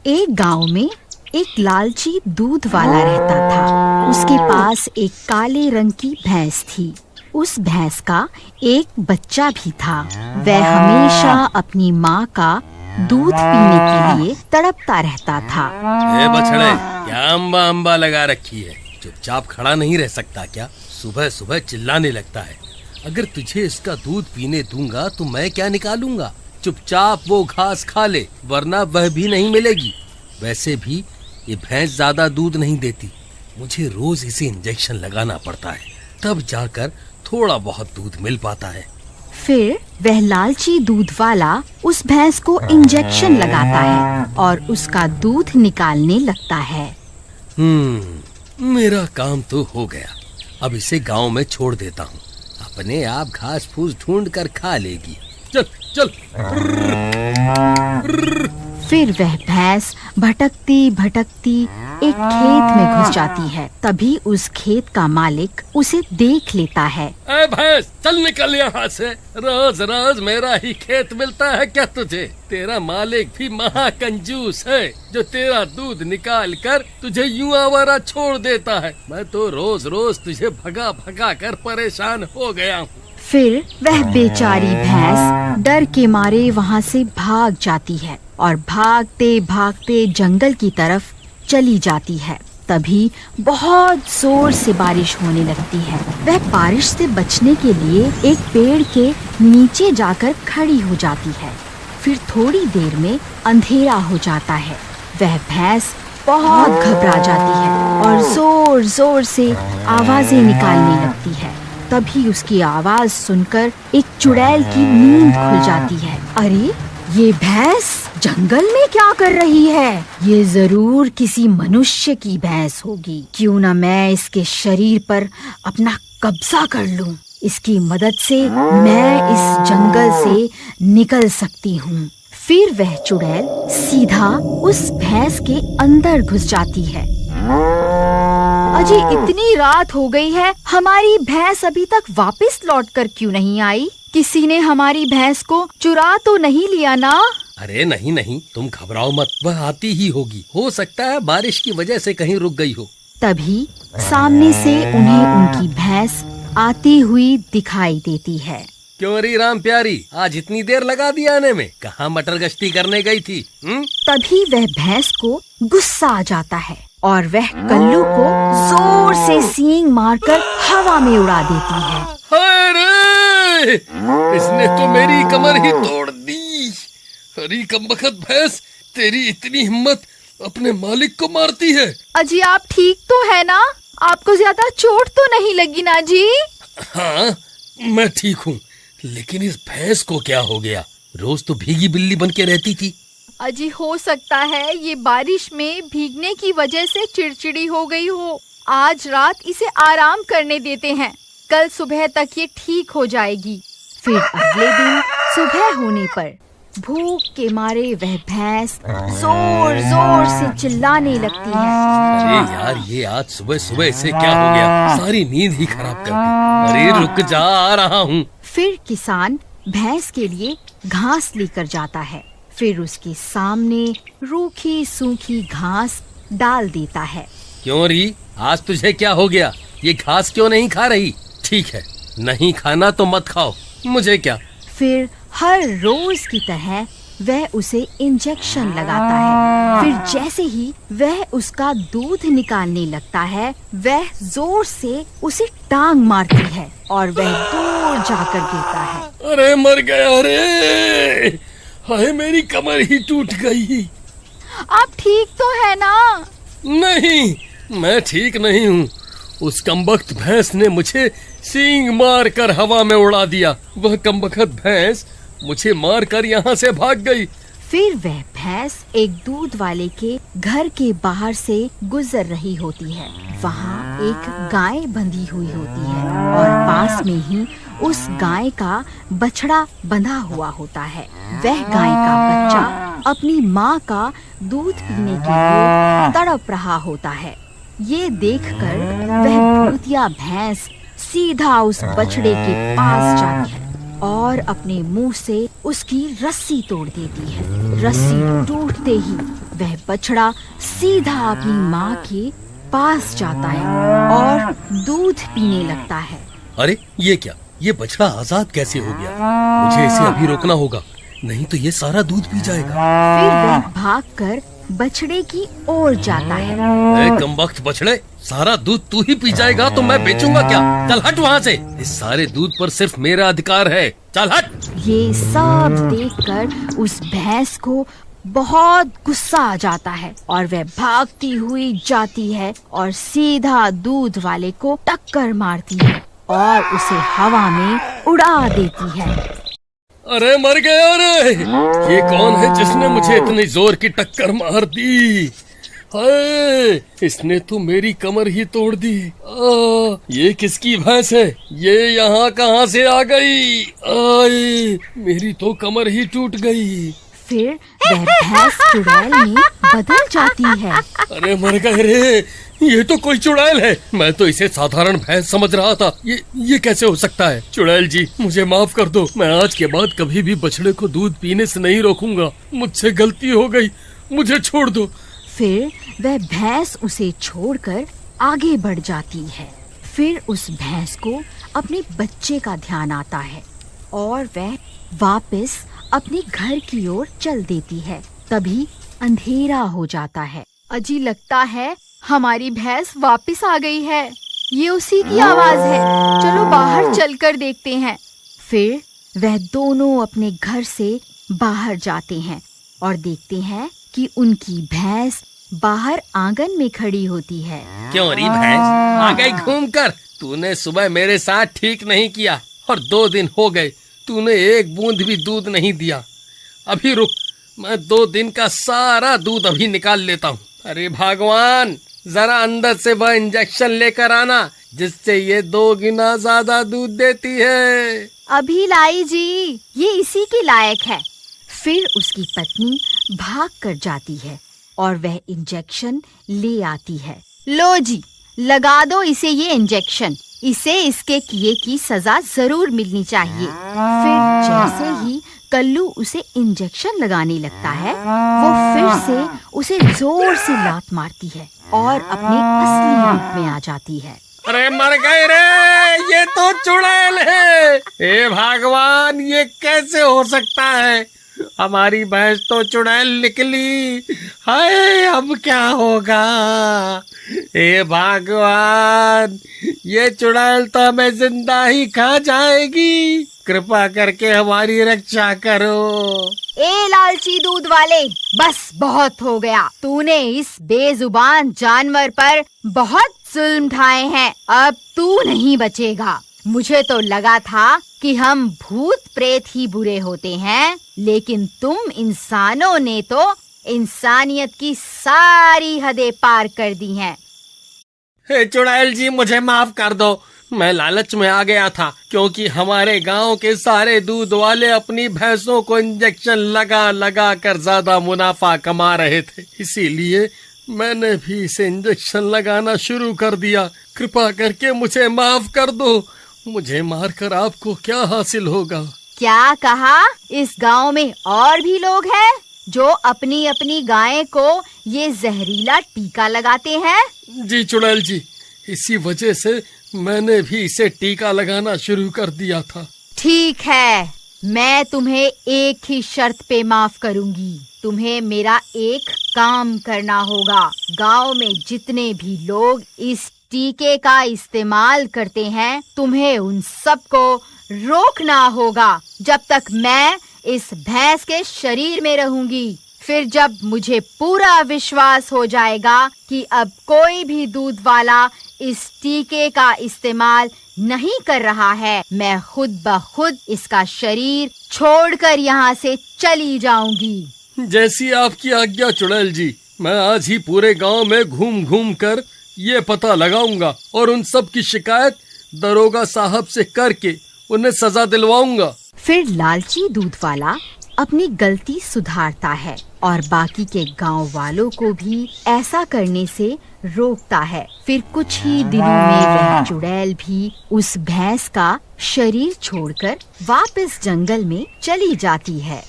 एक गांव में एक लालची दूध वाला रहता था। उसके पास एक काले रंग की भैंस थी। उस भैंस का एक बच्चा भी था। वह हमेशा अपनी माँ का दूध पीने के लिए तड़पता रहता था। ए बछड़े, क्या अम्बा अम्बा लगा रखी है? चुपचाप खड़ा नहीं रह सकता क्या? सुबह सुबह चिल्लाने लगता है। अगर तुझे इसका दूध पीने दूंगा तो मैं क्या निकालूंगा? चुपचाप वो घास खा ले, वरना वह भी नहीं मिलेगी। वैसे भी ये भैंस ज्यादा दूध नहीं देती। मुझे रोज इसे इंजेक्शन लगाना पड़ता है, तब जाकर थोड़ा बहुत दूध मिल पाता है। फिर वह लालची दूध वाला उस भैंस को इंजेक्शन लगाता है और उसका दूध निकालने लगता है। मेरा काम तो हो गया। अब इसे गांव में छोड़ देता हूँ। अपने आप घास फूस ढूंढ कर खा लेगी। चल चल। फिर वह भैंस भटकती भटकती एक खेत में घुस जाती है। तभी उस खेत का मालिक उसे देख लेता है। ए भैंस, चल निकल यहाँ से। रोज रोज मेरा ही खेत मिलता है क्या तुझे? तेरा मालिक भी महाकंजूस है, जो तेरा दूध निकाल कर तुझे यूं आवारा छोड़ देता है। मैं तो रोज रोज तुझे भगा भगा कर परेशान हो गया हूँ। फिर वह बेचारी भैंस डर के मारे वहाँ से भाग जाती है और भागते भागते जंगल की तरफ चली जाती है। तभी बहुत जोर से बारिश होने लगती है। वह बारिश से बचने के लिए एक पेड़ के नीचे जाकर खड़ी हो जाती है। फिर थोड़ी देर में अंधेरा हो जाता है। वह भैंस बहुत घबरा जाती है और जोर जोर से आवाजें निकालने लगती है। तभी उसकी आवाज सुनकर एक चुड़ैल की नींद खुल जाती है। अरे, ये भैंस जंगल में क्या कर रही है? ये जरूर किसी मनुष्य की भैंस होगी। क्यों न मैं इसके शरीर पर अपना कब्जा कर लूं। इसकी मदद से मैं इस जंगल से निकल सकती हूँ। फिर वह चुड़ैल सीधा उस भैंस के अंदर घुस जाती है। अजी, इतनी रात हो गई है, हमारी भैंस अभी तक वापस लौट कर क्यों नहीं आई? किसी ने हमारी भैंस को चुरा तो नहीं लिया ना? अरे नहीं नहीं, तुम घबराओ मत, वह आती ही होगी। हो सकता है बारिश की वजह से कहीं रुक गई हो। तभी सामने से उन्हें उनकी भैंस आती हुई दिखाई देती है। क्यों री राम प्यारी, आज इतनी देर लगा दी आने में? कहाँ मटर गश्ती करने गई थी? तभी वह भैंस को गुस्सा आ जाता है और वह कल्लू को जोर से सींग मारकर हवा में उड़ा देती है। हाय रे! इसने तो मेरी कमर ही तोड़ दी। अरे कमबख्त भैंस, तेरी इतनी हिम्मत, अपने मालिक को मारती है। अजी, आप ठीक तो है ना? आपको ज्यादा चोट तो नहीं लगी ना जी? हाँ, मैं ठीक हूँ, लेकिन इस भैंस को क्या हो गया? रोज तो भीगी बिल्ली बन के रहती थी। अजी, हो सकता है ये बारिश में भीगने की वजह से चिड़चिड़ी हो गई हो। आज रात इसे आराम करने देते हैं, कल सुबह तक ये ठीक हो जाएगी। फिर अगले दिन सुबह होने पर भूख के मारे वह भैंस जोर जोर से चिल्लाने लगती है। अरे यार, ये आज सुबह सुबह से क्या हो गया? सारी नींद ही खराब कर दी। अरे रुक जा, आ रहा हूँ। फिर किसान भैंस के लिए घास लेकर जाता है। फिर उसके सामने रूखी सूखी घास डाल देता है। क्यों री, आज तुझे क्या हो गया? ये घास क्यों नहीं खा रही? ठीक है, नहीं खाना तो मत खाओ, मुझे क्या। फिर हर रोज की तरह वह उसे इंजेक्शन लगाता है। फिर जैसे ही वह उसका दूध निकालने लगता है, वह जोर से उसे टांग मारती है और वह दूर जाकर गिरता है। अरे मर गया रे! हाय, मेरी कमर ही टूट गई। आप ठीक तो है ना? नहीं, मैं ठीक नहीं हूँ। उस कमबख्त भैंस ने मुझे सींग मार कर हवा में उड़ा दिया। वह कमबख्त भैंस मुझे मार कर यहाँ से भाग गई। फिर वह भैंस एक दूध वाले के घर के बाहर से गुजर रही होती है। वहाँ एक गाय बंधी हुई होती है और पास में ही उस गाय का बछड़ा बंधा हुआ होता है। वह गाय का बच्चा अपनी माँ का दूध पीने के लिए तड़प रहा होता है। ये देखकर वह भूतिया भैंस सीधा उस बछड़े के पास जाती है और अपने मुंह से उसकी रस्सी तोड़ देती है। रस्सी टूटते ही वह बछड़ा सीधा अपनी माँ के पास जाता है और दूध पीने लगता है। अरे ये क्या, ये बछड़ा आजाद कैसे हो गया? मुझे इसे अभी रोकना होगा, नहीं तो ये सारा दूध पी जाएगा। फिर वह भागकर बछड़े की ओर जाता है। कमबख्त बछड़े, सारा दूध तू ही पी जाएगा तो मैं बेचूंगा क्या? चल हट वहाँ से, इस सारे दूध पर सिर्फ मेरा अधिकार है, चल हट। ये सब देखकर उस भैंस को बहुत गुस्सा आ जाता है और वह भागती हुई जाती है और सीधा दूध वाले को टक्कर मारती है और उसे हवा में उड़ा देती है। अरे मर गया रे! ये कौन है जिसने मुझे इतनी जोर की टक्कर मार दी? हाय, इसने तो मेरी कमर ही तोड़ दी। ये किसकी भैंस है? ये यहाँ कहाँ से आ गई? आय, मेरी तो कमर ही टूट गई। फिर वह भैंस चुड़ैल में बदल जाती है। अरे मर गए रे! ये तो कोई चुड़ैल है, मैं तो इसे साधारण भैंस समझ रहा था। ये कैसे हो सकता है? चुड़ैल जी, मुझे माफ कर दो, मैं आज के बाद कभी भी बछड़े को दूध पीने से नहीं रोकूंगा। मुझसे गलती हो गई, मुझे छोड़ दो। फिर वह भैंस उसे छोड़कर आगे बढ़ जाती है। फिर उस भैंस को अपने बच्चे का ध्यान आता है और वह वापस अपने घर की ओर चल देती है। तभी अंधेरा हो जाता है। अजी, लगता है हमारी भैंस वापस आ गई है। ये उसी की आवाज है, चलो बाहर चलकर देखते हैं। फिर वह दोनों अपने घर से बाहर जाते हैं और देखते हैं कि उनकी भैंस बाहर आंगन में खड़ी होती है। क्यों री भैंस, आ गई घूमकर? तूने सुबह मेरे साथ ठीक नहीं किया और 2 दिन हो गए तूने एक बूंद भी दूध नहीं दिया। अभी रुक, मैं 2 दिन का सारा दूध अभी निकाल लेता हूँ। अरे भगवान, जरा अंदर से वह इंजेक्शन लेकर आना जिससे ये 2 गुना ज्यादा दूध देती है। अभी लाई जी, ये इसी के लायक है। फिर उसकी पत्नी भाग कर जाती है और वह इंजेक्शन ले आती है। लो जी, लगा दो इसे ये इंजेक्शन, इसे इसके किए की सजा जरूर मिलनी चाहिए। फिर जैसे ही कल्लू उसे इंजेक्शन लगाने लगता है, वो फिर से उसे जोर से लात मारती है और अपने असली रूप में आ जाती है। अरे मर गए रे, ये तो चुड़ैल है। हे भगवान, ये कैसे हो सकता है? हमारी भैंस तो चुड़ैल निकली। हाय, अब क्या होगा? हे भगवान, ये चुड़ैल तो हमें जिंदा ही खा जाएगी। कृपा करके हमारी रक्षा करो। ए लालची दूध वाले, बस बहुत हो गया। तूने इस बेजुबान जानवर पर बहुत जुल्म ढाए हैं, अब तू नहीं बचेगा। मुझे तो लगा था कि हम भूत प्रेत ही बुरे होते हैं, लेकिन तुम इंसानों ने तो इंसानियत की सारी हदें पार कर दी हैं। हे चुड़ैल जी, मुझे माफ कर दो, मैं लालच में आ गया था क्योंकि हमारे गांव के सारे दूध वाले अपनी भैंसों को इंजेक्शन लगा लगा कर ज्यादा मुनाफा कमा रहे थे, इसीलिए मैंने भी इसे इंजेक्शन लगाना शुरू कर दिया। कृपा करके मुझे माफ कर दो, मुझे मारकर आपको क्या हासिल होगा? क्या कहा? इस गांव में और भी लोग हैं जो अपनी अपनी गायें को ये जहरीला टीका लगाते हैं? जी चुड़ैल जी, इसी वजह से मैंने भी इसे टीका लगाना शुरू कर दिया था। ठीक है, मैं तुम्हें एक ही शर्त पे माफ करूंगी। तुम्हें मेरा एक काम करना होगा। गांव में जितने भी लोग इस टीके का इस्तेमाल करते हैं, तुम्हें उन सबको रोकना होगा जब तक मैं इस भैंस के शरीर में रहूंगी। फिर जब मुझे पूरा विश्वास हो जाएगा कि अब कोई भी दूध वाला इस टीके का इस्तेमाल नहीं कर रहा है, मैं खुद ब खुद इसका शरीर छोड़कर यहाँ से चली जाऊंगी। जैसी आपकी आज्ञा चुड़ैल जी, मैं आज ही पूरे गांव में घूम घूम कर ये पता लगाऊंगा और उन सब की शिकायत दरोगा साहब से करके उन्हें सजा दिलवाऊंगा। फिर लालची दूध वाला अपनी गलती सुधारता है और बाकी के गांव वालों को भी ऐसा करने से रोकता है। फिर कुछ ही दिनों में वह चुड़ैल भी उस भैंस का शरीर छोड़कर वापस जंगल में चली जाती है।